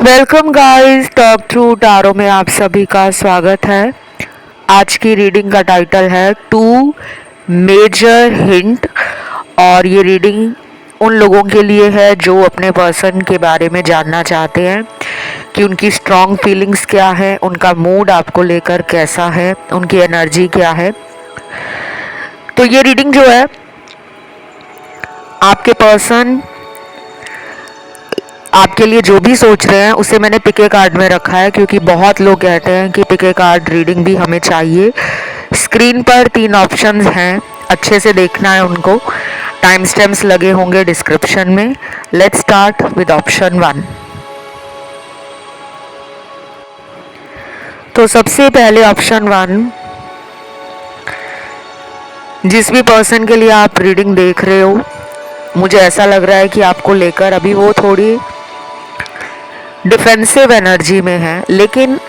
Welcome guys, talk through tarot में आप सभी का स्वागत है। आज की रीडिंग का टाइटल है टू मेजर हिंट और ये रीडिंग उन लोगों के लिए है जो अपने पर्सन के बारे में जानना चाहते हैं कि उनकी स्ट्रॉन्ग फीलिंग्स क्या है, उनका मूड आपको लेकर कैसा है, उनकी एनर्जी क्या है। तो ये रीडिंग जो है आपके पर्सन आपके लिए जो भी सोच रहे हैं उसे मैंने पिके कार्ड में रखा है, क्योंकि बहुत लोग कहते हैं कि पिके कार्ड रीडिंग भी हमें चाहिए। स्क्रीन पर 3 ऑप्शंस हैं, अच्छे से देखना है उनको। टाइम स्टैम्प्स लगे होंगे डिस्क्रिप्शन में। Let's start with option 1। तो सबसे पहले ऑप्शन 1, जिस भी पर्सन के लिए आप रीडिंग देख रहे हो, मुझे ऐसा लग रहा है कि आपको लेकर अभी वो थोड़ी डिफेंसिव एनर्जी में है, लेकिन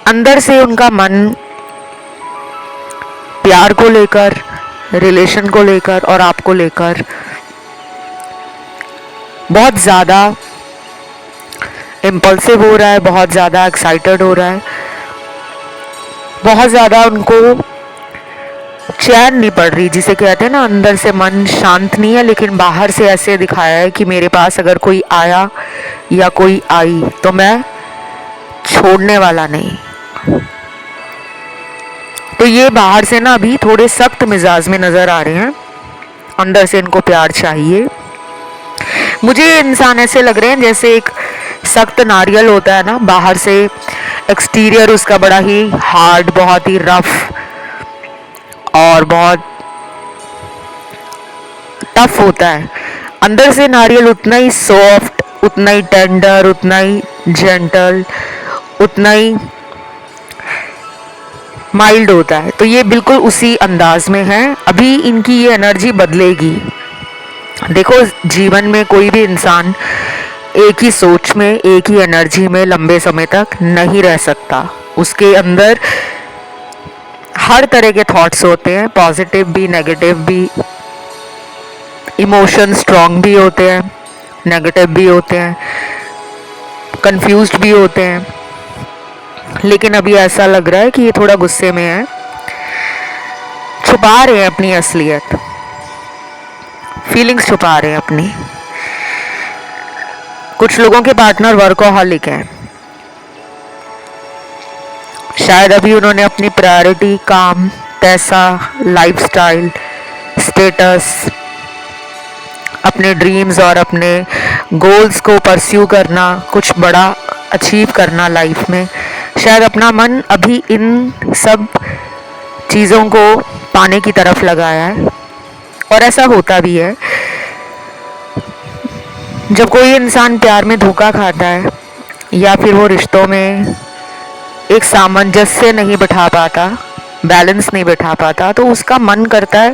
अंदर से उनका मन प्यार को लेकर, रिलेशन को लेकर और आपको लेकर बहुत ज़्यादा इम्पल्सिव हो रहा है, बहुत ज़्यादा एक्साइटेड हो रहा है, बहुत ज़्यादा उनको चैन नहीं पड़ रही, जिसे कहते हैं ना अंदर से मन शांत नहीं है, लेकिन बाहर से ऐसे दिखाया है कि मेरे पास अगर कोई आया या कोई आई तो मैं छोड़ने वाला नहीं। तो ये बाहर से ना अभी थोड़े सख्त मिजाज में नज़र आ रहे हैं, अंदर से इनको प्यार चाहिए। मुझे ये इंसान ऐसे लग रहे हैं जैसे एक सख्त नारियल होता है ना, बाहर से एक्सटीरियर उसका बड़ा ही हार्ड, बहुत ही रफ और बहुत टफ होता है, अंदर से नारियल उतना ही सॉफ्ट, उतना ही टेंडर, उतना ही जेंटल, उतना ही माइल्ड होता है। तो ये बिल्कुल उसी अंदाज में है। अभी इनकी ये एनर्जी बदलेगी। देखो, जीवन में कोई भी इंसान एक ही सोच में, एक ही एनर्जी में लंबे समय तक नहीं रह सकता। उसके अंदर हर तरह के थॉट्स होते हैं, पॉजिटिव भी, नेगेटिव भी। इमोशन स्ट्रांग भी होते हैं, नेगेटिव भी होते हैं, कंफ्यूज्ड भी होते हैं। लेकिन अभी ऐसा लग रहा है कि ये थोड़ा गुस्से में है, छुपा रहे हैं अपनी असलियत, फीलिंग्स छुपा रहे हैं अपनी। कुछ लोगों के पार्टनर वर्कोहॉलिक हैं, शायद अभी उन्होंने अपनी प्रायोरिटी काम, पैसा, लाइफस्टाइल, स्टेटस, अपने ड्रीम्स और अपने गोल्स को परस्यू करना, कुछ बड़ा अचीव करना लाइफ में, शायद अपना मन अभी इन सब चीज़ों को पाने की तरफ लगाया है। और ऐसा होता भी है, जब कोई इंसान प्यार में धोखा खाता है या फिर वो रिश्तों में एक सामंजस्य नहीं बिठा पाता, बैलेंस नहीं बिठा पाता, तो उसका मन करता है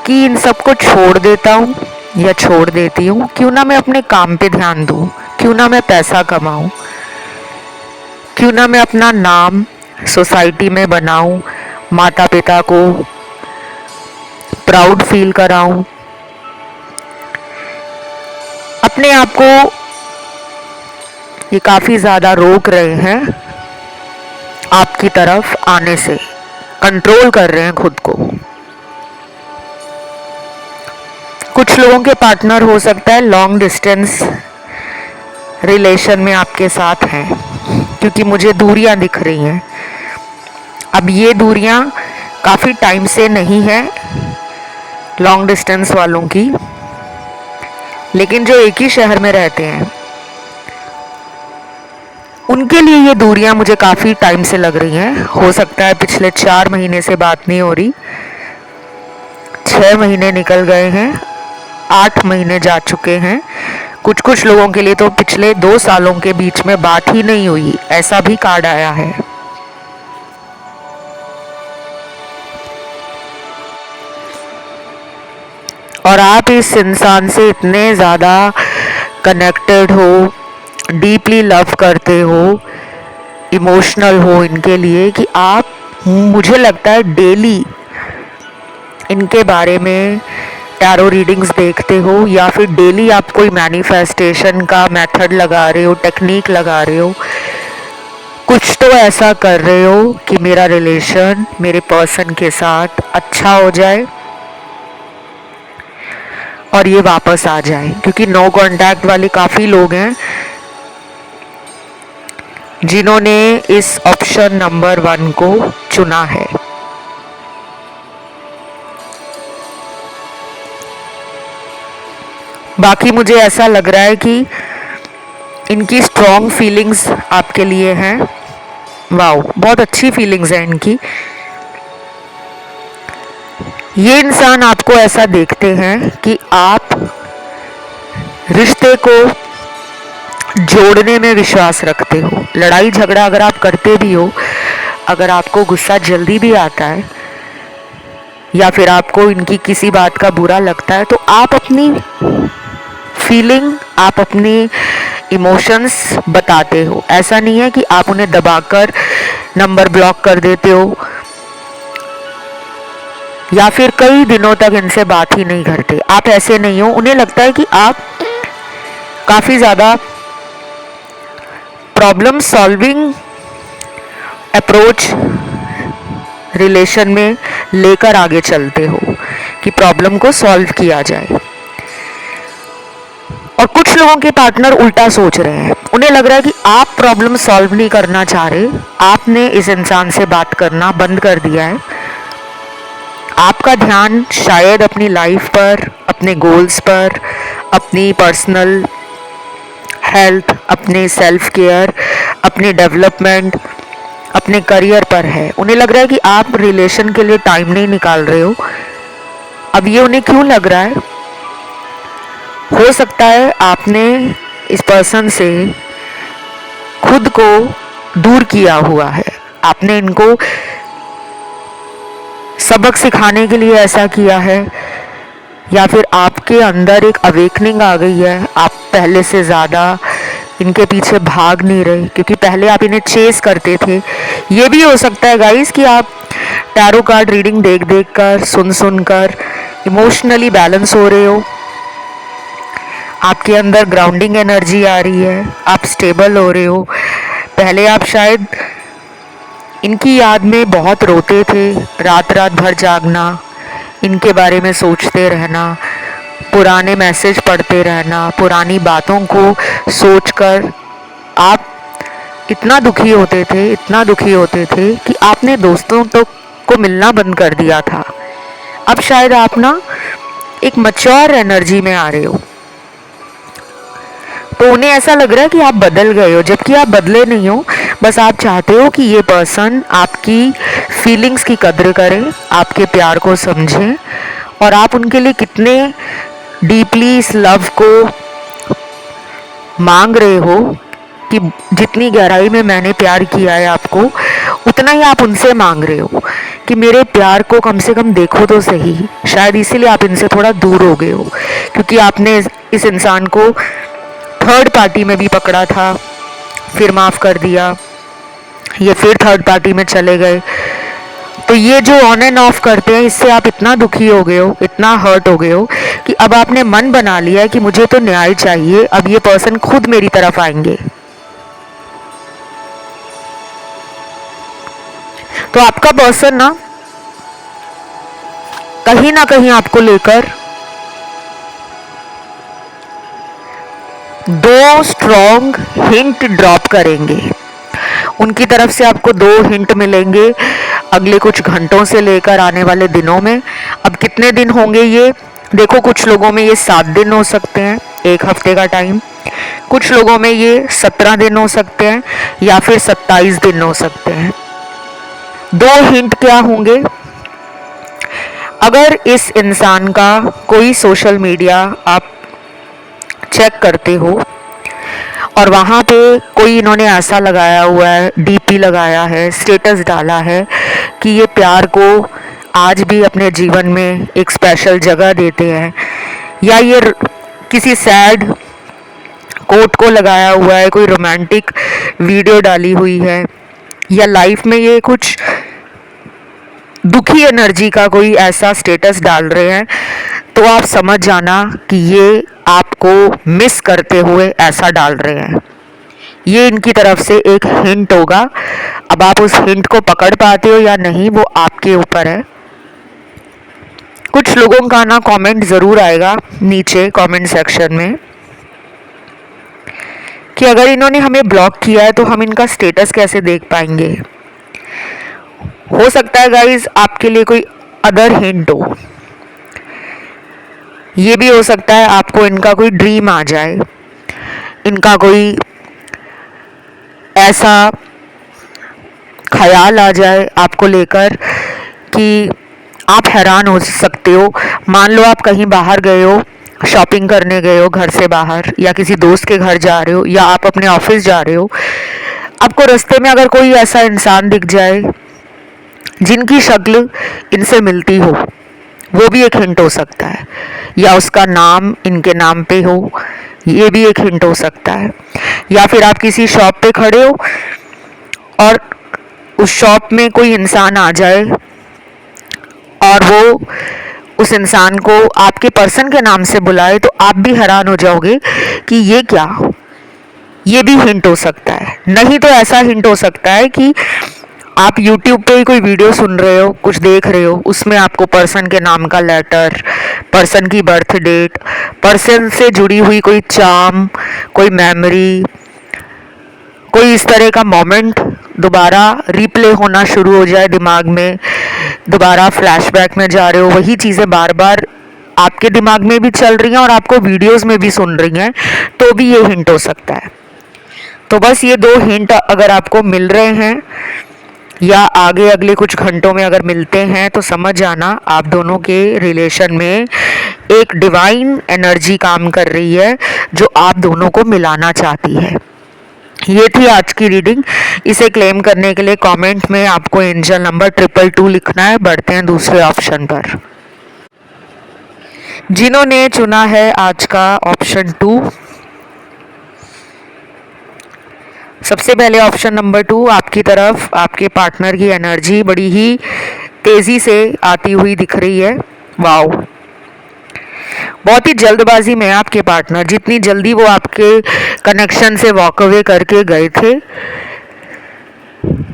कि इन सब को छोड़ देता हूँ या छोड़ देती हूँ। क्यों ना मैं अपने काम पे ध्यान दूँ, क्यों ना मैं पैसा कमाऊँ, क्यों ना मैं अपना नाम सोसाइटी में बनाऊँ, माता पिता को प्राउड फील कराऊँ, अपने आप को ये काफ़ी ज़्यादा रोक रहे हैं आपकी तरफ आने से, कंट्रोल कर रहे हैं खुद को। कुछ लोगों के पार्टनर हो सकता है लॉन्ग डिस्टेंस रिलेशन में आपके साथ हैं, क्योंकि मुझे दूरियां दिख रही हैं। अब ये दूरियां काफ़ी टाइम से नहीं है लॉन्ग डिस्टेंस वालों की, लेकिन जो एक ही शहर में रहते हैं उनके लिए ये दूरियां मुझे काफ़ी टाइम से लग रही हैं। हो सकता है पिछले 4 महीने से बात नहीं हो रही, 6 महीने निकल गए हैं, 8 महीने जा चुके हैं। कुछ लोगों के लिए तो पिछले 2 सालों के बीच में बात ही नहीं हुई, ऐसा भी कार्ड आया है। और आप इस इंसान से इतने ज़्यादा कनेक्टेड हो, डीपली लव करते हो, इमोशनल हो इनके लिए, कि आप, मुझे लगता है डेली इनके बारे में टैरो रीडिंग्स देखते हो या फिर डेली आप कोई मैनिफेस्टेशन का मेथड लगा रहे हो, टेक्निक लगा रहे हो, कुछ तो ऐसा कर रहे हो कि मेरा रिलेशन मेरे पर्सन के साथ अच्छा हो जाए और ये वापस आ जाए। क्योंकि नो कांटेक्ट वाले काफ़ी लोग हैं जिन्होंने इस ऑप्शन नंबर 1 को चुना है। बाकी मुझे ऐसा लग रहा है कि इनकी स्ट्रॉन्ग फीलिंग्स आपके लिए हैं। वाओ, बहुत अच्छी फीलिंग्स हैं इनकी। ये इंसान आपको ऐसा देखते हैं कि आप रिश्ते को जोड़ने में विश्वास रखते हो। लड़ाई झगड़ा अगर आप करते भी हो, अगर आपको गुस्सा जल्दी भी आता है या फिर आपको इनकी किसी बात का बुरा लगता है, तो आप अपनी फीलिंग, आप अपनी इमोशंस बताते हो। ऐसा नहीं है कि आप उन्हें दबाकर नंबर ब्लॉक कर देते हो या फिर कई दिनों तक इनसे बात ही नहीं करते। आप ऐसे नहीं हो। उन्हें लगता है कि आप काफ़ी ज़्यादा प्रॉब्लम सॉल्विंग अप्रोच रिलेशन में लेकर आगे चलते हो कि प्रॉब्लम को सॉल्व किया जाए। और कुछ लोगों के पार्टनर उल्टा सोच रहे हैं। उन्हें लग रहा है कि आप प्रॉब्लम सॉल्व नहीं करना चाह रहे, आपने इस इंसान से बात करना बंद कर दिया है। आपका ध्यान शायद अपनी लाइफ पर, अपने गोल्स पर, अपनी पर्सनल हेल्थ, अपने सेल्फ केयर, अपने डेवलपमेंट, अपने करियर पर है। उन्हें लग रहा है कि आप रिलेशन के लिए टाइम नहीं निकाल रहे हो। अब ये उन्हें क्यों लग रहा है? हो सकता है आपने इस पर्सन से खुद को दूर किया हुआ है। आपने इनको सबक सिखाने के लिए ऐसा किया है या फिर आपके अंदर एक अवेकनिंग आ गई है। आप पहले से ज़्यादा इनके पीछे भाग नहीं रहे, क्योंकि पहले आप इन्हें चेस करते थे। ये भी हो सकता है गाइस कि आप टैरो कार्ड रीडिंग देख देख कर, सुन सुन कर इमोशनली बैलेंस हो रहे हो। आपके अंदर ग्राउंडिंग एनर्जी आ रही है, आप स्टेबल हो रहे हो। पहले आप शायद इनकी याद में बहुत रोते थे, रात रात भर जागना, इनके बारे में सोचते रहना, पुराने मैसेज पढ़ते रहना, पुरानी बातों को सोचकर आप इतना दुखी होते थे, इतना दुखी होते थे कि आपने दोस्तों तो को मिलना बंद कर दिया था। अब शायद आप ना एक मैच्योर एनर्जी में आ रहे हो, तो उन्हें ऐसा लग रहा है कि आप बदल गए हो, जबकि आप बदले नहीं हो। बस आप चाहते हो कि ये पर्सन आपकी फीलिंग्स की कद्र करे, आपके प्यार को समझे और आप उनके लिए कितने डीपली इस लव को मांग रहे हो कि जितनी गहराई में मैंने प्यार किया है आपको, उतना ही आप उनसे मांग रहे हो कि मेरे प्यार को कम से कम देखो तो सही। शायद इसीलिए आप इनसे थोड़ा दूर हो गए हो, क्योंकि आपने इस इंसान को थर्ड पार्टी में भी पकड़ा था, फिर माफ़ कर दिया, ये फिर थर्ड पार्टी में चले गए। तो ये जो ऑन एंड ऑफ करते हैं, इससे आप इतना दुखी हो गए हो, इतना हर्ट हो गए हो कि अब आपने मन बना लिया है कि मुझे तो न्याय चाहिए। अब ये पर्सन खुद मेरी तरफ आएंगे। तो आपका पर्सन ना कहीं आपको लेकर 2 स्ट्रॉन्ग हिंट ड्रॉप करेंगे। उनकी तरफ से आपको 2 हिंट मिलेंगे अगले कुछ घंटों से लेकर आने वाले दिनों में। अब कितने दिन होंगे ये देखो, कुछ लोगों में ये 7 दिन हो सकते हैं, 1 हफ्ते का टाइम। कुछ लोगों में ये 17 दिन हो सकते हैं या फिर 27 दिन हो सकते हैं। 2 हिंट क्या होंगे? अगर इस इंसान का कोई सोशल मीडिया आप चेक करते हो और वहाँ पे कोई इन्होंने ऐसा लगाया हुआ है, डीपी लगाया है, स्टेटस डाला है कि ये प्यार को आज भी अपने जीवन में एक स्पेशल जगह देते हैं, या ये किसी सैड कोट को लगाया हुआ है, कोई रोमांटिक वीडियो डाली हुई है, या लाइफ में ये कुछ दुखी एनर्जी का कोई ऐसा स्टेटस डाल रहे हैं, तो आप समझ जाना कि ये आपको मिस करते हुए ऐसा डाल रहे हैं। ये इनकी तरफ से एक हिंट होगा। अब आप उस हिंट को पकड़ पाते हो या नहीं वो आपके ऊपर है। कुछ लोगों का ना कमेंट ज़रूर आएगा नीचे कमेंट सेक्शन में कि अगर इन्होंने हमें ब्लॉक किया है तो हम इनका स्टेटस कैसे देख पाएंगे। हो सकता है गाइज आपके लिए कोई अदर हिंट हो। ये भी हो सकता है आपको इनका कोई ड्रीम आ जाए, इनका कोई ऐसा ख्याल आ जाए आपको लेकर कि आप हैरान हो सकते हो। मान लो आप कहीं बाहर गए हो, शॉपिंग करने गए हो घर से बाहर, या किसी दोस्त के घर जा रहे हो, या आप अपने ऑफिस जा रहे हो, आपको रास्ते में अगर कोई ऐसा इंसान दिख जाए जिनकी शक्ल इनसे मिलती हो, वो भी एक हिंट हो सकता है। या उसका नाम इनके नाम पे हो, ये भी एक हिंट हो सकता है। या फिर आप किसी शॉप पे खड़े हो और उस शॉप में कोई इंसान आ जाए और वो उस इंसान को आपके पर्सन के नाम से बुलाए, तो आप भी हैरान हो जाओगे कि ये क्या। ये भी हिंट हो सकता है। नहीं तो ऐसा हिंट हो सकता है कि आप YouTube पे ही कोई वीडियो सुन रहे हो, कुछ देख रहे हो, उसमें आपको पर्सन के नाम का लेटर, पर्सन की बर्थ डेट, पर्सन से जुड़ी हुई कोई चार्म, कोई मेमोरी, कोई इस तरह का मोमेंट दोबारा रिप्ले होना शुरू हो जाए दिमाग में, दोबारा फ्लैशबैक में जा रहे हो, वही चीज़ें बार बार आपके दिमाग में भी चल रही हैं और आपको वीडियोस में भी सुन रही हैं, तो भी ये हिंट हो सकता है। तो बस ये दो हिंट अगर आपको मिल रहे हैं या आगे अगले कुछ घंटों में अगर मिलते हैं, तो समझ जाना आप दोनों के रिलेशन में एक डिवाइन एनर्जी काम कर रही है जो आप दोनों को मिलाना चाहती है। ये थी आज की रीडिंग। इसे क्लेम करने के लिए कमेंट में आपको एंजल नंबर 222 लिखना है। बढ़ते हैं दूसरे ऑप्शन पर। जिन्होंने चुना है आज का ऑप्शन 2, सबसे पहले ऑप्शन नंबर 2, आपकी तरफ आपके पार्टनर की एनर्जी बड़ी ही तेज़ी से आती हुई दिख रही है। वाओ, बहुत ही जल्दबाजी में आपके पार्टनर, जितनी जल्दी वो आपके कनेक्शन से वॉक अवे करके गए थे,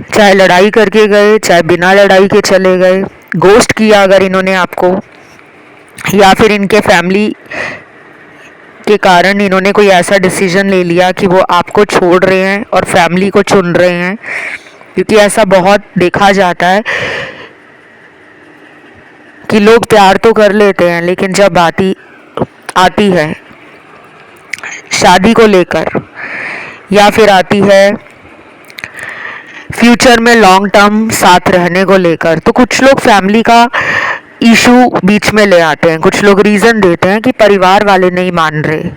चाहे लड़ाई करके गए चाहे बिना लड़ाई के चले गए, गोस्ट किया अगर इन्होंने आपको, या फिर इनके फैमिली के कारण इन्होंने कोई ऐसा डिसीजन ले लिया कि वो आपको छोड़ रहे हैं और फैमिली को चुन रहे हैं। क्योंकि ऐसा बहुत देखा जाता है कि लोग प्यार तो कर लेते हैं, लेकिन जब बात आती है शादी को लेकर या फिर आती है फ्यूचर में लॉन्ग टर्म साथ रहने को लेकर, तो कुछ लोग फैमिली का इशू बीच में ले आते हैं। कुछ लोग रीज़न देते हैं कि परिवार वाले नहीं मान रहे,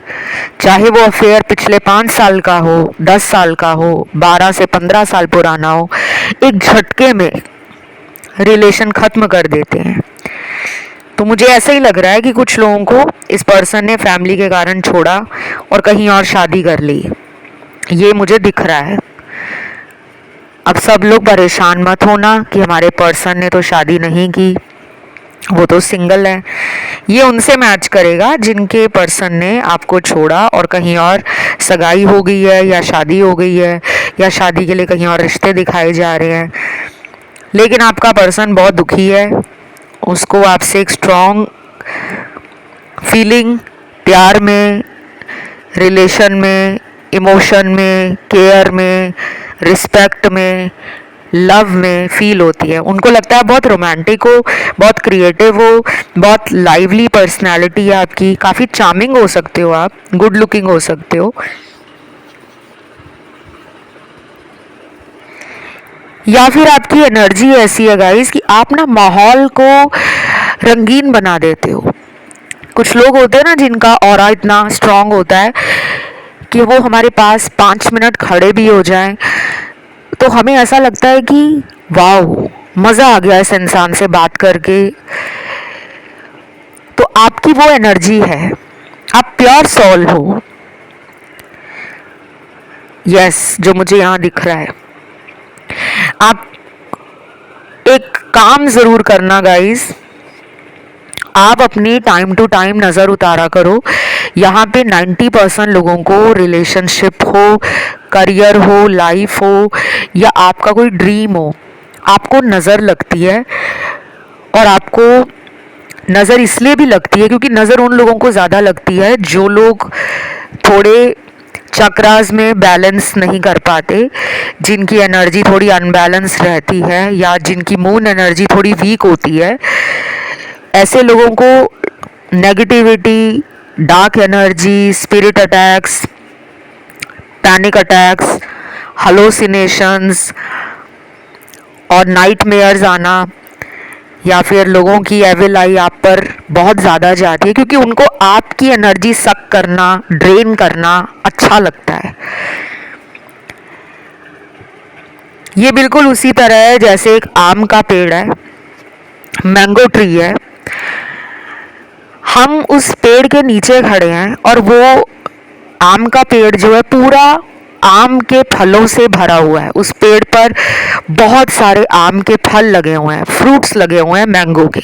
चाहे वो अफेयर पिछले 5 साल का हो, 10 साल का हो, 12 से 15 साल पुराना हो, एक झटके में रिलेशन ख़त्म कर देते हैं। तो मुझे ऐसा ही लग रहा है कि कुछ लोगों को इस पर्सन ने फैमिली के कारण छोड़ा और कहीं और शादी कर ली, ये मुझे दिख रहा है। अब सब लोग परेशान मत होना कि हमारे पर्सन ने तो शादी नहीं की, वो तो सिंगल है। ये उनसे मैच करेगा जिनके पर्सन ने आपको छोड़ा और कहीं और सगाई हो गई है या शादी हो गई है या शादी के लिए कहीं और रिश्ते दिखाए जा रहे हैं। लेकिन आपका पर्सन बहुत दुखी है, उसको आपसे एक स्ट्रॉन्ग फीलिंग प्यार में, रिलेशन में, इमोशन में, केयर में, रिस्पेक्ट में, लव में फील होती है। उनको लगता है बहुत रोमांटिक हो, बहुत क्रिएटिव हो, बहुत लाइवली पर्सनालिटी है आपकी, काफ़ी चार्मिंग हो सकते हो आप, गुड लुकिंग हो सकते हो। या फिर आपकी एनर्जी ऐसी है गाइस कि आप ना माहौल को रंगीन बना देते हो। कुछ लोग होते हैं ना जिनका ऑरा इतना स्ट्रांग होता है कि वो हमारे पास 5 मिनट खड़े भी हो जाएं तो हमें ऐसा लगता है कि वाओ, मज़ा आ गया इस इंसान से बात करके। तो आपकी वो एनर्जी है, आप प्योर सोल हो। यस, जो मुझे यहाँ दिख रहा है। आप एक काम ज़रूर करना गाइस, आप अपनी टाइम टू टाइम नज़र उतारा करो। यहाँ पे 90% लोगों को रिलेशनशिप हो, करियर हो, लाइफ हो या आपका कोई ड्रीम हो, आपको नज़र लगती है। और आपको नज़र इसलिए भी लगती है क्योंकि नज़र उन लोगों को ज़्यादा लगती है जो लोग थोड़े चक्रास में बैलेंस नहीं कर पाते, जिनकी एनर्जी थोड़ी अनबैलेंस रहती है या जिनकी मून एनर्जी थोड़ी वीक होती है। ऐसे लोगों को negativity, dark energy, spirit attacks, panic attacks, hallucinations और नाइटमेयर्स आना या फिर लोगों की एविल आई आप पर बहुत ज़्यादा जाती है क्योंकि उनको आपकी एनर्जी सक करना, ड्रेन करना अच्छा लगता है। ये बिल्कुल उसी तरह है जैसे एक आम का पेड़ है, मैंगो ट्री है। हम उस पेड़ के नीचे खड़े हैं और वो आम का पेड़ जो है पूरा आम के फलों से भरा हुआ है। उस पेड़ पर बहुत सारे आम के फल लगे हुए हैं, फ्रूट्स लगे हुए हैं मैंगो के।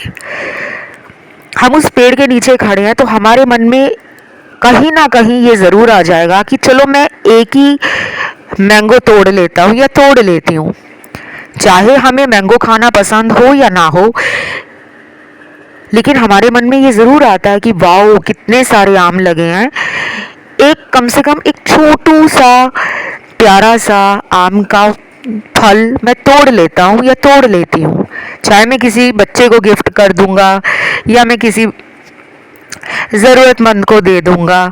हम उस पेड़ के नीचे खड़े हैं तो हमारे मन में कहीं ना कहीं ये ज़रूर आ जाएगा कि चलो मैं एक ही मैंगो तोड़ लेता हूँ या तोड़ लेती हूँ। चाहे हमें मैंगो खाना पसंद हो या ना हो, लेकिन हमारे मन में ये ज़रूर आता है कि वाओ कितने सारे आम लगे हैं, एक कम से कम एक छोटू सा प्यारा सा आम का फल मैं तोड़ लेता हूँ या तोड़ लेती हूँ। चाहे मैं किसी बच्चे को गिफ्ट कर दूंगा या मैं किसी ज़रूरतमंद को दे दूंगा,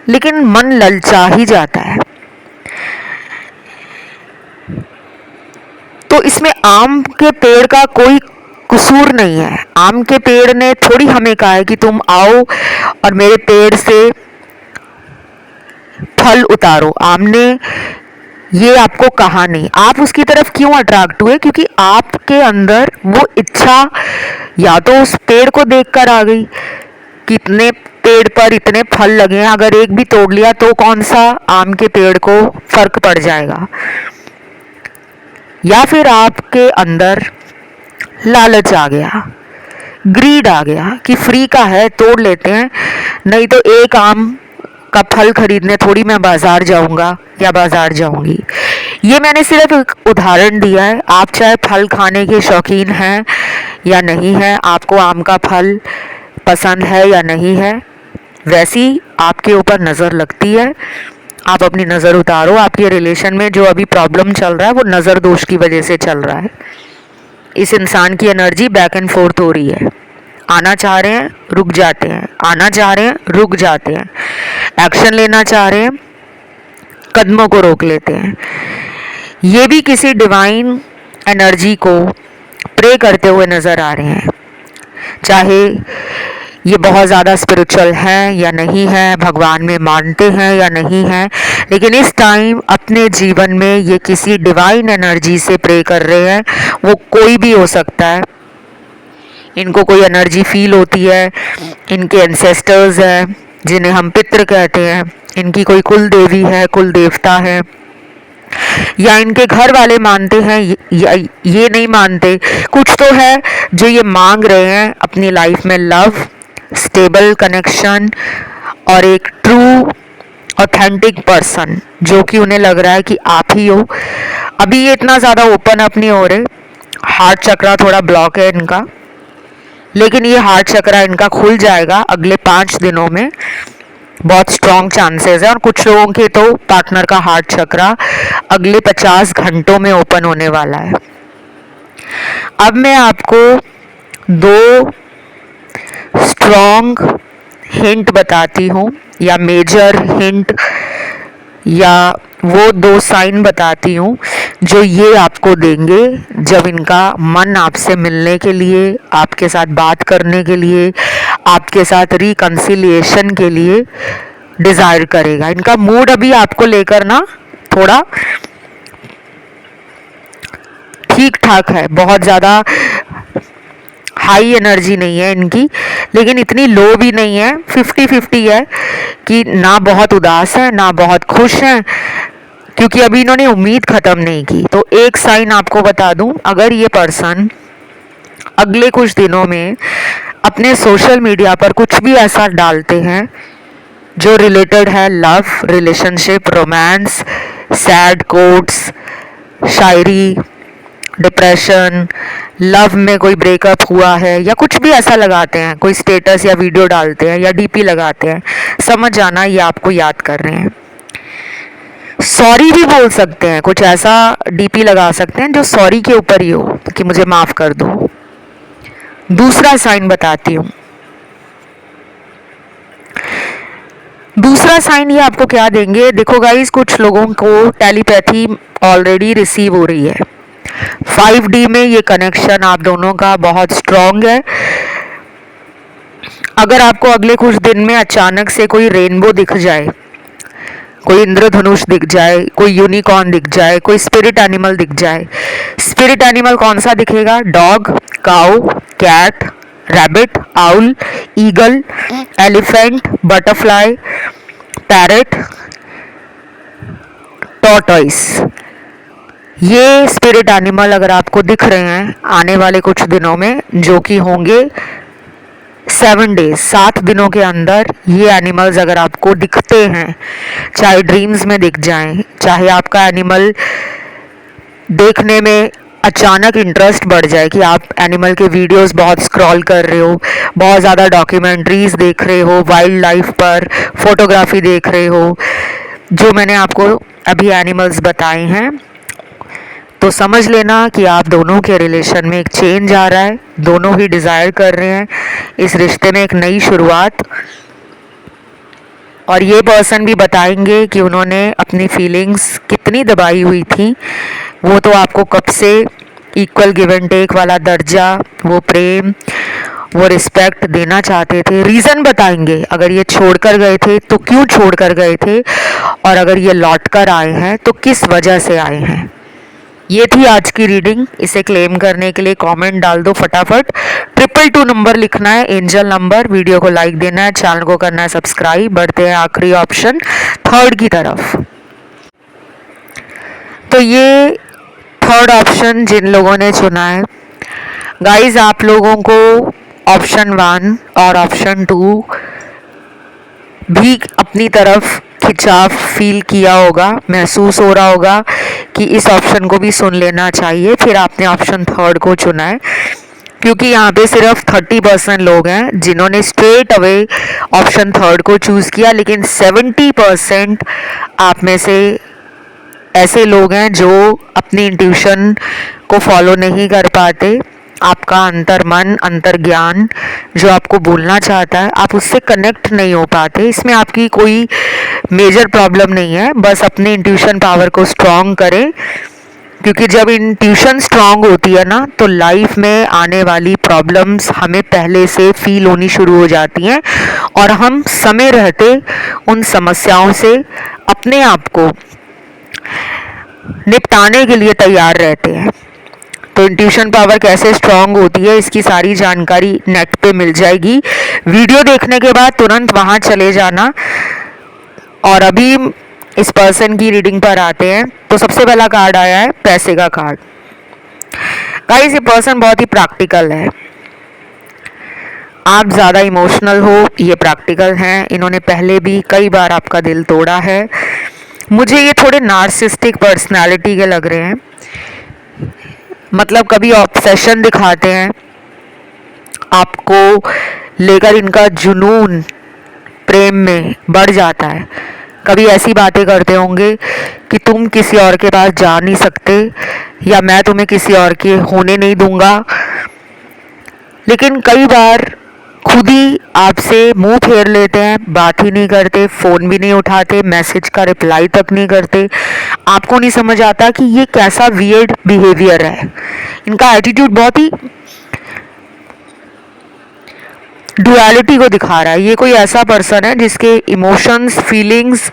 लेकिन मन ललचा ही जाता है। तो इसमें आम के पेड़ का कोई कसूर नहीं है। आम के पेड़ ने थोड़ी हमें कहा है कि तुम आओ और मेरे पेड़ से फल उतारो। आम ने ये आपको कहा नहीं। आप उसकी तरफ क्यों अट्रैक्ट हुए? क्योंकि आपके अंदर वो इच्छा या तो उस पेड़ को देखकर आ गई कि इतने पेड़ पर इतने फल लगे हैं, अगर एक भी तोड़ लिया तो कौन सा आम के पेड़ को फर्क पड़ जाएगा, या फिर आपके अंदर लालच आ गया, ग्रीड आ गया कि फ्री का है तोड़ लेते हैं, नहीं तो एक आम का फल खरीदने थोड़ी मैं बाजार जाऊंगा या बाजार जाऊंगी। ये मैंने सिर्फ एक उदाहरण दिया है। आप चाहे फल खाने के शौकीन हैं या नहीं हैं, आपको आम का फल पसंद है या नहीं है, वैसी आपके ऊपर नज़र लगती है। आप अपनी नज़र उतारो। आपके रिलेशन में जो अभी प्रॉब्लम चल रहा है वो नज़र दोष की वजह से चल रहा है। इस इंसान की एनर्जी बैक एंड फोर्थ हो रही है। आना चाह रहे हैं, रुक जाते हैं, आना चाह रहे हैं, रुक जाते हैं, एक्शन लेना चाह रहे हैं, कदमों को रोक लेते हैं। ये भी किसी डिवाइन एनर्जी को प्रे करते हुए नज़र आ रहे हैं। चाहे ये बहुत ज़्यादा स्पिरिचुअल हैं या नहीं हैं, भगवान में मानते हैं या नहीं हैं, लेकिन इस टाइम अपने जीवन में ये किसी डिवाइन एनर्जी से प्रे कर रहे हैं। वो कोई भी हो सकता है। इनको कोई एनर्जी फील होती है, इनके एंसेस्टर्स हैं जिन्हें हम पितृ कहते हैं, इनकी कोई कुल देवी है, कुल देवता है, या इनके घर वाले मानते हैं या ये नहीं मानते। कुछ तो है जो ये मांग रहे हैं अपनी लाइफ में, लव, स्टेबल कनेक्शन और एक ट्रू ऑथेंटिक पर्सन जो कि उन्हें लग रहा है कि आप ही हो। अभी ये इतना ज़्यादा ओपन अप नहीं हो रहे, हार्ट चक्रा थोड़ा ब्लॉक है इनका, लेकिन ये हार्ट चक्रा इनका खुल जाएगा अगले 5 दिनों में। बहुत स्ट्रॉन्ग चांसेस है। और कुछ लोगों के तो पार्टनर का हार्ट चक्रा अगले 50 घंटों में ओपन होने वाला है। अब मैं आपको 2 स्ट्रॉन्ग हिंट बताती हूँ या मेजर हिंट या वो 2 साइन बताती हूँ जो ये आपको देंगे जब इनका मन आपसे मिलने के लिए, आपके साथ बात करने के लिए, आपके साथ रिकंसिलिएशन के लिए डिज़ायर करेगा। इनका मूड अभी आपको लेकर ना थोड़ा ठीक ठाक है, बहुत ज़्यादा हाई एनर्जी नहीं है इनकी, लेकिन इतनी लो भी नहीं है, 50-50 है कि ना बहुत उदास है ना बहुत खुश हैं, क्योंकि अभी इन्होंने उम्मीद ख़त्म नहीं की। तो एक साइन आपको बता दूं, अगर ये पर्सन अगले कुछ दिनों में अपने सोशल मीडिया पर कुछ भी ऐसा डालते हैं जो रिलेटेड है love, relationship, romance, sad quotes, शायरी, डिप्रेशन, लव में कोई ब्रेकअप हुआ है या कुछ भी ऐसा लगाते हैं, कोई स्टेटस या वीडियो डालते हैं या डीपी लगाते हैं, समझ जाना ये आपको याद कर रहे हैं। सॉरी भी बोल सकते हैं, कुछ ऐसा डीपी लगा सकते हैं जो सॉरी के ऊपर ही हो कि मुझे माफ़ कर दो। दूसरा साइन बताती हूँ। दूसरा साइन ये आपको क्या देंगे, देखो गाइस, कुछ लोगों को टेलीपैथी ऑलरेडी रिसीव हो रही है। 5D में ये कनेक्शन आप दोनों का बहुत स्ट्रॉन्ग है। अगर आपको अगले कुछ दिन में अचानक से कोई रेनबो दिख जाए, कोई इंद्रधनुष दिख जाए, कोई यूनिकॉर्न दिख जाए, कोई स्पिरिट एनिमल दिख जाए, स्पिरिट एनिमल कौन सा दिखेगा? Dog, cow, cat, rabbit, owl, eagle, elephant, butterfly, parrot, tortoise. ये स्पिरिट एनिमल अगर आपको दिख रहे हैं आने वाले कुछ दिनों में, जो कि होंगे 7 डेज, 7 दिनों के अंदर, ये एनिमल्स अगर आपको दिखते हैं, चाहे ड्रीम्स में दिख जाएं, चाहे आपका एनिमल देखने में अचानक इंटरेस्ट बढ़ जाए कि आप एनिमल के वीडियोस बहुत स्क्रॉल कर रहे हो, बहुत ज़्यादा डॉक्यूमेंट्रीज देख रहे हो, वाइल्ड लाइफ पर फोटोग्राफी देख रहे हो, जो मैंने आपको अभी एनिमल्स बताए हैं, तो समझ लेना कि आप दोनों के रिलेशन में एक चेंज आ रहा है। दोनों ही डिज़ायर कर रहे हैं इस रिश्ते में एक नई शुरुआत। और ये पर्सन भी बताएंगे कि उन्होंने अपनी फीलिंग्स कितनी दबाई हुई थी। वो तो आपको कब से इक्वल गिव एंड टेक वाला दर्जा, वो प्रेम, वो रिस्पेक्ट देना चाहते थे। रीज़न बताएंगे, अगर ये छोड़कर गए थे तो क्यों छोड़कर गए थे, और अगर ये लौट कर आए हैं तो किस वजह से आए हैं। ये थी आज की रीडिंग। इसे क्लेम करने के लिए कमेंट डाल दो फटाफट। 222 नंबर लिखना है, एंजल नंबर। वीडियो को लाइक देना है, चैनल को करना है सब्सक्राइब। बढ़ते हैं आखिरी ऑप्शन 3rd की तरफ। तो ये 3rd ऑप्शन जिन लोगों ने चुना है गाइज, आप लोगों को ऑप्शन 1 और ऑप्शन 2 भी अपनी तरफ खिंचाव फील किया होगा, महसूस हो रहा होगा कि इस ऑप्शन को भी सुन लेना चाहिए। फिर आपने ऑप्शन 3rd को चुना है, क्योंकि यहाँ पे सिर्फ 30% लोग हैं जिन्होंने स्ट्रेट अवे ऑप्शन 3rd को चूज़ किया, लेकिन 70% आप में से ऐसे लोग हैं जो अपनी इंट्यूशन को फॉलो नहीं कर पाते। आपका अंतर मन, अंतर ज्ञान जो आपको बोलना चाहता है, आप उससे कनेक्ट नहीं हो पाते। इसमें आपकी कोई मेजर प्रॉब्लम नहीं है, बस अपने इंट्यूशन पावर को स्ट्रॉन्ग करें, क्योंकि जब इंट्यूशन स्ट्रॉन्ग होती है ना, तो लाइफ में आने वाली प्रॉब्लम्स हमें पहले से फील होनी शुरू हो जाती हैं और हम समय रहते उन समस्याओं से अपने आप को निपटाने के लिए तैयार रहते हैं। तो इंट्यूशन पावर कैसे स्ट्रांग होती है, इसकी सारी जानकारी नेट पे मिल जाएगी। वीडियो देखने के बाद तुरंत वहाँ चले जाना। और अभी इस पर्सन की रीडिंग पर आते हैं। तो सबसे पहला कार्ड आया है पैसे का कार्ड। गाइस, ये पर्सन बहुत ही प्रैक्टिकल है। आप ज़्यादा इमोशनल हो, ये प्रैक्टिकल हैं। इन्होंने पहले भी कई बार आपका दिल तोड़ा है। मुझे ये थोड़े नार्सिसिस्टिक पर्सनालिटी के लग रहे हैं। मतलब कभी ऑब्सेशन दिखाते हैं, आपको लेकर इनका जुनून प्रेम में बढ़ जाता है। कभी ऐसी बातें करते होंगे कि तुम किसी और के पास जा नहीं सकते, या मैं तुम्हें किसी और के होने नहीं दूंगा। लेकिन कई बार खुद ही आपसे मुंह फेर लेते हैं, बात ही नहीं करते, फ़ोन भी नहीं उठाते, मैसेज का रिप्लाई तक नहीं करते। आपको नहीं समझ आता कि ये कैसा वियर्ड बिहेवियर है। इनका एटीट्यूड बहुत ही डुअलिटी को दिखा रहा है। ये कोई ऐसा पर्सन है जिसके इमोशंस, फीलिंग्स,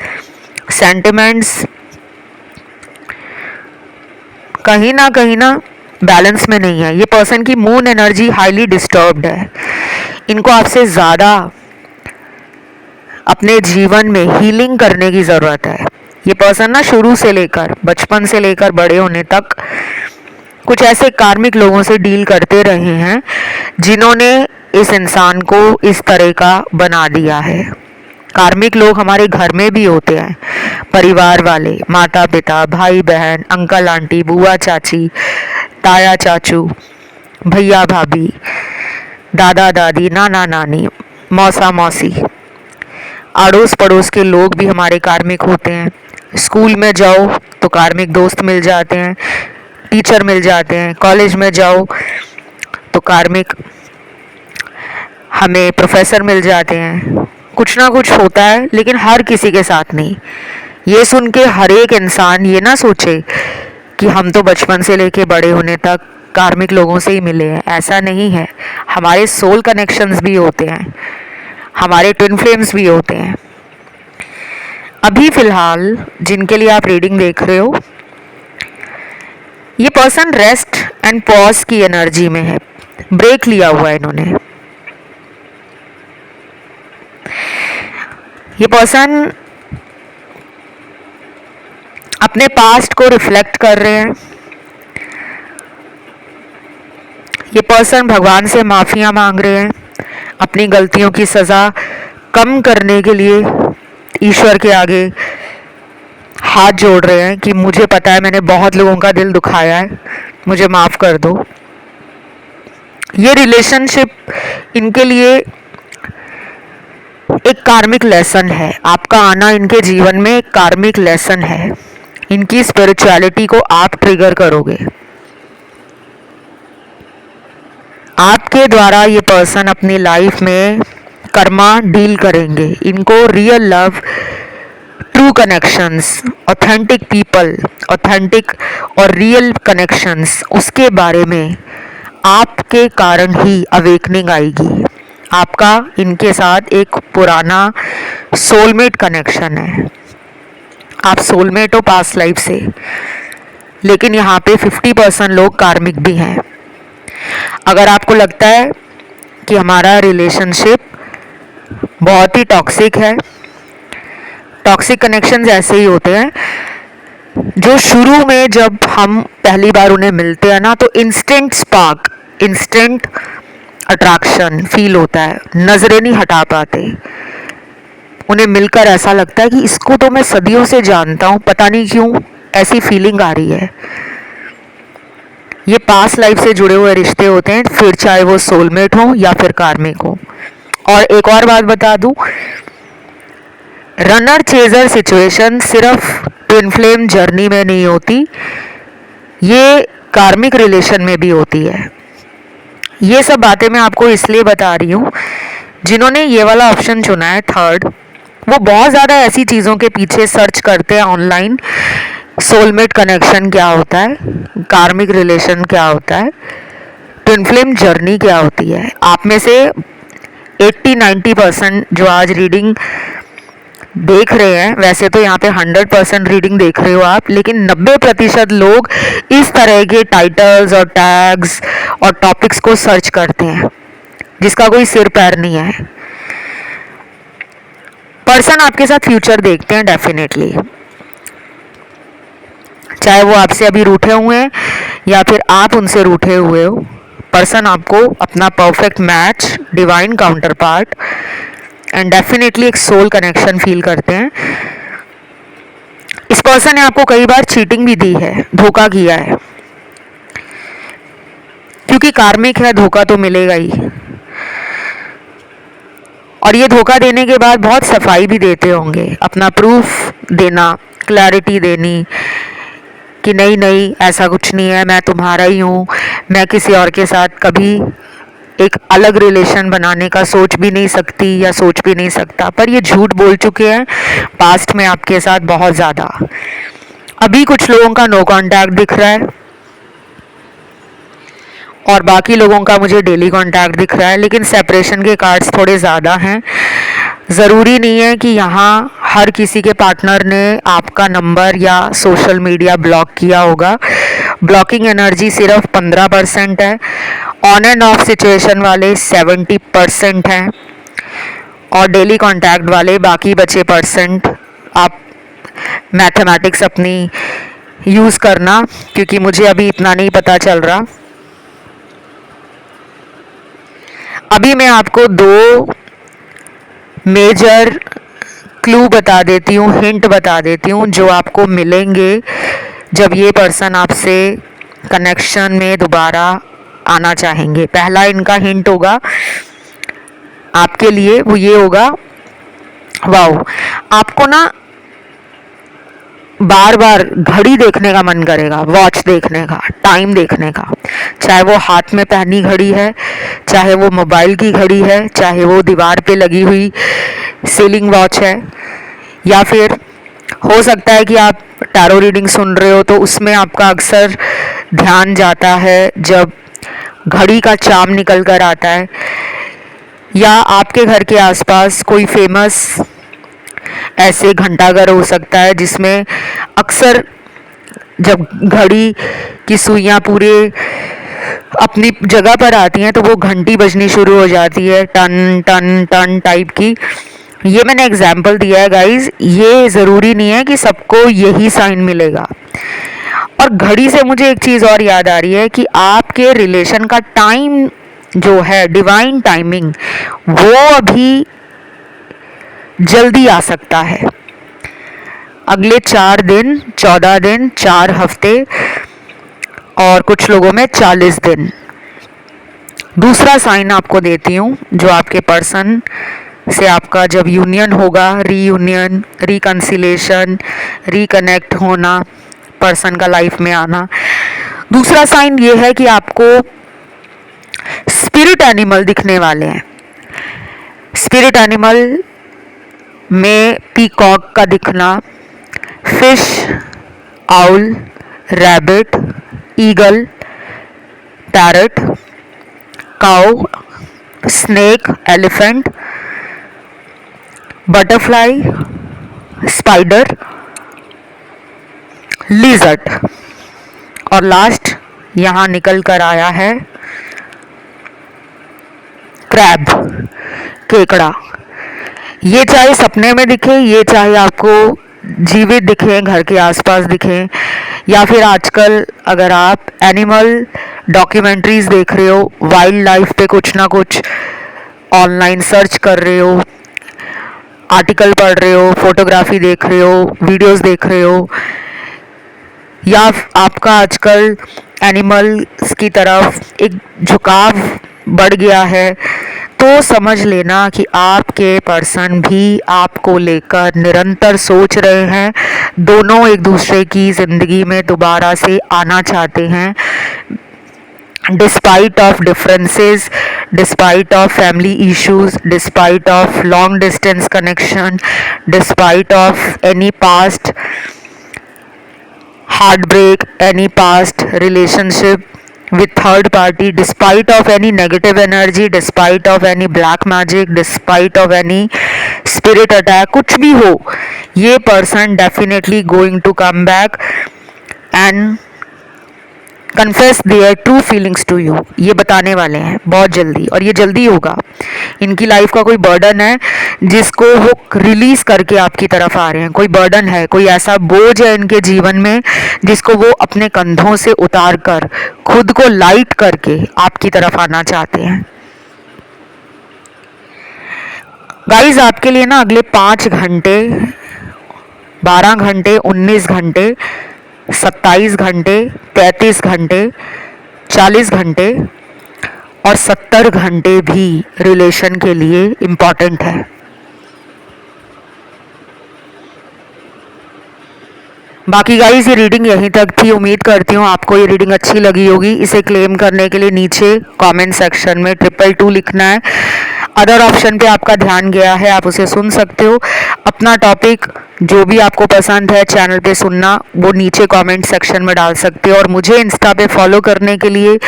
सेंटिमेंट्स कहीं ना बैलेंस में नहीं है। ये पर्सन की मून एनर्जी हाईली डिस्टर्ब्ड है। इनको आपसे ज़्यादा अपने जीवन में हीलिंग करने की ज़रूरत है। ये पर्सन ना शुरू से लेकर, बचपन से लेकर बड़े होने तक कुछ ऐसे कार्मिक लोगों से डील करते रहे हैं जिन्होंने इस इंसान को इस तरह का बना दिया है। कार्मिक लोग हमारे घर में भी होते हैं, परिवार वाले, माता पिता, भाई बहन, अंकल आंटी, बुआ चाची, ताया चाचू, भैया भाभी, दादा दादी, नाना नानी, मौसा मौसी, अड़ोस पड़ोस के लोग भी हमारे कार्मिक होते हैं। स्कूल में जाओ तो कार्मिक दोस्त मिल जाते हैं, टीचर मिल जाते हैं। कॉलेज में जाओ तो कार्मिक हमें प्रोफेसर मिल जाते हैं। कुछ ना कुछ होता है, लेकिन हर किसी के साथ नहीं। ये सुन के हर एक इंसान ये ना सोचे कि हम तो बचपन से लेके बड़े होने तक कार्मिक लोगों से ही मिले हैं। ऐसा नहीं है। हमारे सोल कनेक्शंस भी होते हैं, हमारे ट्विन फ्लेम्स भी होते हैं। अभी फ़िलहाल जिनके लिए आप रीडिंग देख रहे हो, ये पर्सन रेस्ट एंड पॉज की एनर्जी में है। ब्रेक लिया हुआ है इन्होंने। ये पर्सन अपने पास्ट को रिफ्लेक्ट कर रहे हैं। ये पर्सन भगवान से माफ़ियाँ मांग रहे हैं। अपनी गलतियों की सज़ा कम करने के लिए ईश्वर के आगे हाथ जोड़ रहे हैं कि मुझे पता है मैंने बहुत लोगों का दिल दुखाया है, मुझे माफ़ कर दो। ये रिलेशनशिप इनके लिए एक कार्मिक लेसन है। आपका आना इनके जीवन में एक कार्मिक लेसन है। इनकी स्पिरिचुअलिटी को आप ट्रिगर करोगे। आपके द्वारा ये पर्सन अपनी लाइफ में कर्मा डील करेंगे। इनको real love, true connections, authentic people, authentic और रियल कनेक्शंस, उसके बारे में आपके कारण ही अवेकनिंग आएगी। आपका इनके साथ एक पुराना सोलमेट कनेक्शन है। आप सोलमेट हो पास्ट लाइफ से, लेकिन यहाँ पे 50% लोग कार्मिक भी हैं। अगर आपको लगता है कि हमारा रिलेशनशिप बहुत ही टॉक्सिक है, टॉक्सिक कनेक्शंस ऐसे ही होते हैं जो शुरू में जब हम पहली बार उन्हें मिलते हैं ना, तो instant spark, instant attraction feel होता है। नजरें नहीं हटा पाते। उन्हें मिलकर ऐसा लगता है कि इसको तो मैं सदियों से जानता हूँ, पता नहीं क्यों ऐसी फीलिंग आ रही है। ये पास्ट लाइफ से जुड़े हुए रिश्ते होते हैं, फिर चाहे वो सोलमेट हो या फिर कार्मिक हो। और एक और बात बता दूं, रनर चेजर सिचुएशन सिर्फ ट्विन फ्लेम जर्नी में नहीं होती, ये कार्मिक रिलेशन में भी होती है। ये सब बातें मैं आपको इसलिए बता रही हूँ, जिन्होंने ये वाला ऑप्शन चुना है थर्ड, वो बहुत ज़्यादा ऐसी चीज़ों के पीछे सर्च करते हैं ऑनलाइन। सोलमेट कनेक्शन क्या होता है, कार्मिक रिलेशन क्या होता है, ट्विन फ्लेम जर्नी क्या होती है। आप में से 80-90% जो आज रीडिंग देख रहे हैं, वैसे तो यहाँ पे 100% रीडिंग देख रहे हो आप, लेकिन 90% लोग इस तरह के टाइटल्स और टैग्स और टॉपिक्स को सर्च करते हैं जिसका कोई सिर पैर नहीं है। पर्सन आपके साथ फ्यूचर देखते हैं डेफिनेटली, चाहे वो आपसे अभी रूठे हुए हैं या फिर आप उनसे रूठे हुए हो। पर्सन आपको अपना perfect match, divine counter part and definitely एक सोल कनेक्शन फील करते हैं। इस पर्सन ने आपको कई बार चीटिंग भी दी है, धोखा किया है, क्योंकि कार्मिक है, धोखा तो मिलेगा ही। और ये धोखा देने के बाद बहुत सफाई भी देते होंगे, अपना प्रूफ देना, क्लैरिटी देनी कि नहीं नहीं ऐसा कुछ नहीं है, मैं तुम्हारा ही हूँ, मैं किसी और के साथ कभी एक अलग रिलेशन बनाने का सोच भी नहीं सकती या सोच भी नहीं सकता। पर ये झूठ बोल चुके हैं पास्ट में आपके साथ बहुत ज़्यादा। अभी कुछ लोगों का नो कांटेक्ट दिख रहा है और बाकी लोगों का मुझे डेली कांटेक्ट दिख रहा है, लेकिन सेपरेशन के कार्ड्स थोड़े ज़्यादा हैं। ज़रूरी नहीं है कि यहाँ हर किसी के पार्टनर ने आपका नंबर या सोशल मीडिया ब्लॉक किया होगा। ब्लॉकिंग एनर्जी सिर्फ 15% है, ऑन एंड ऑफ सिचुएशन वाले 70% हैं और डेली कांटेक्ट वाले बाकी बचे %। आप मैथमेटिक्स अपनी यूज़ करना, क्योंकि मुझे अभी इतना नहीं पता चल रहा। अभी मैं आपको दो मेजर क्लू बता देती हूँ, हिंट बता देती हूँ जो आपको मिलेंगे जब ये पर्सन आपसे कनेक्शन में दोबारा आना चाहेंगे। पहला इनका हिंट होगा आपके लिए, वो ये होगा, वाओ, आपको ना बार बार घड़ी देखने का मन करेगा, वॉच देखने का, टाइम देखने का, चाहे वो हाथ में पहनी घड़ी है, चाहे वो मोबाइल की घड़ी है, चाहे वो दीवार पे लगी हुई सीलिंग वॉच है, या फिर हो सकता है कि आप टैरो रीडिंग सुन रहे हो तो उसमें आपका अक्सर ध्यान जाता है जब घड़ी का चार्म निकल कर आता है, या आपके घर के आसपास कोई फेमस ऐसे घंटाघर हो सकता है जिसमें अक्सर जब घड़ी की सुइयां पूरे अपनी जगह पर आती हैं तो वो घंटी बजनी शुरू हो जाती है, टन टन टन टाइप की। ये मैंने एग्जाम्पल दिया है गाइज, ये ज़रूरी नहीं है कि सबको यही साइन मिलेगा। और घड़ी से मुझे एक चीज़ और याद आ रही है कि आपके रिलेशन का टाइम जो है, डिवाइन टाइमिंग, वो अभी जल्दी आ सकता है। अगले 4 दिन, 14 दिन, 4 हफ्ते और कुछ लोगों में 40 दिन। दूसरा साइन आपको देती हूँ, जो आपके पर्सन से आपका जब यूनियन होगा, रीयूनियन, रिकन्सिलेशन, रिकनेक्ट होना, पर्सन का लाइफ में आना। दूसरा साइन ये है कि आपको स्पिरिट एनिमल दिखने वाले हैं। स्पिरिट एनिमल में पीकॉक का दिखना, fish, owl, rabbit, eagle, parrot, cow, snake, elephant, butterfly, spider, lizard, और लास्ट यहाँ निकल कर आया है क्रैब, केकड़ा। ये चाहे सपने में दिखे, ये चाहे आपको जीवित दिखे, घर के आसपास दिखे, या फिर आजकल अगर आप एनिमल डॉक्यूमेंट्रीज देख रहे हो, वाइल्ड लाइफ पे कुछ ना कुछ ऑनलाइन सर्च कर रहे हो, आर्टिकल पढ़ रहे हो, फोटोग्राफी देख रहे हो, वीडियोस देख रहे हो, या आपका आजकल एनिमल्स की तरफ एक झुकाव बढ़ गया है, तो समझ लेना कि आपके पर्सन भी आपको लेकर निरंतर सोच रहे हैं। दोनों एक दूसरे की ज़िंदगी में दोबारा से आना चाहते हैं, despite of differences, despite of family issues, despite of long distance connection, despite of any past heartbreak, any past relationship with third party, despite of any negative energy, despite of any black magic, despite of any spirit attack, कुछ भी हो, ये person definitely going to come back and confess their true feelings to you. ये बताने वाले हैं बहुत जल्दी, और ये जल्दी होगा। इनकी लाइफ का कोई बर्डन है जिसको वो रिलीज करके आपकी तरफ आ रहे हैं, कोई बर्डन है, कोई ऐसा बोझ है इनके जीवन में जिसको वो अपने कंधों से उतार कर खुद को लाइट करके आपकी तरफ आना चाहते हैं। गाइस, आपके लिए ना अगले 5 घंटे, 12 घंटे, 19 घंटे, 27 घंटे, 33 घंटे, 40 घंटे और 70 घंटे भी रिलेशन के लिए इम्पॉर्टेंट है। बाकी गाइस, ये रीडिंग यहीं तक थी। उम्मीद करती हूँ आपको ये रीडिंग अच्छी लगी होगी। इसे क्लेम करने के लिए नीचे कमेंट सेक्शन में 222 लिखना है। अदर ऑप्शन पे आपका ध्यान गया है, आप उसे सुन सकते हो। अपना टॉपिक जो भी आपको पसंद है चैनल पे सुनना, वो नीचे कमेंट सेक्शन में डाल सकते हो। और मुझे इंस्टा पे फॉलो करने के लिए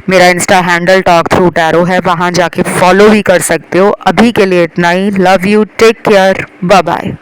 मेरा Insta handle talk through tarot है, वहाँ जाके फॉलो भी कर सकते हो। अभी के लिए इतना ही। Love you, take care, bye bye.